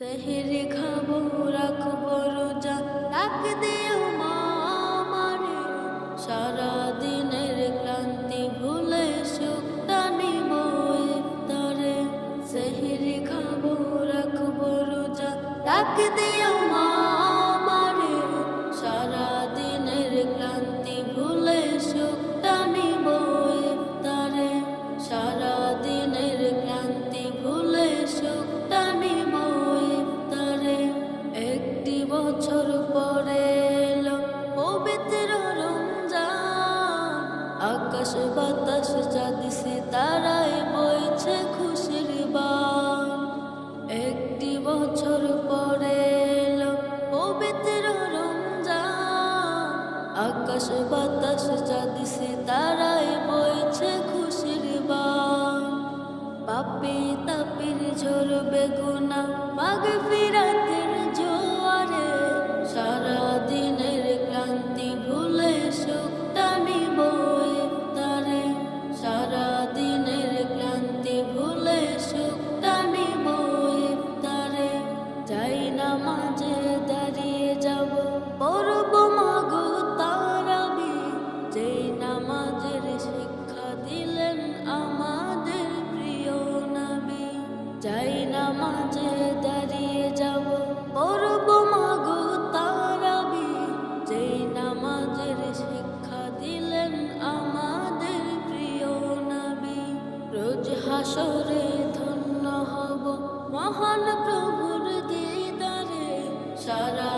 সেহরি খাবো রাখবো রোজা, ডাক দিও মা আমারে। সারা দিনের ক্লান্তি ভুলে সুখটা নিব ইফতারে। সেহরি খাবো রাখবো রোজা, ডাক দিও মা আমারে। সারা দিনের ক্লান্তি ভুলে সুখটা নিব ইফতারে। সারা দিনের ক্লান্তি ভুলে সুখটা নিব ইফতারে। একটি বছর পরে এলো পবিত্র রমজান। আকাশ বাতাস চাঁদ সিতারায় বইছে খুশির বান। একটি বছর পরে এলো পবিত্র রমজান। আকাশ বাতাস চাঁদ সিতারায় বইছে খুশির বান। পাপী তাপির ঝরবে গুনাহ মাগফিরাতের জোয়ারে। সারা দিনের ক্লান্তি ভুলে সুখটা নিব ইফতারে। সারা দিনের ক্লান্তি ভুলে সুখটা নিব ইফতারে। যাই নামাজে দাঁড়িয়ে যাব, পড়ব মাগো তারাবি। যেই নামাজের শিক্ষা দিলেন আমাদের প্রিয় নবী। যাই নামাজে দাঁড়িয়ে যাব, পড়ব মাগো তারাবি। যেই নামাজের শিক্ষা দিলেন আমাদের প্রিয় নবী। রোজ হাসরে ধন্য হব মহান প্রভুর দিদারে। সারা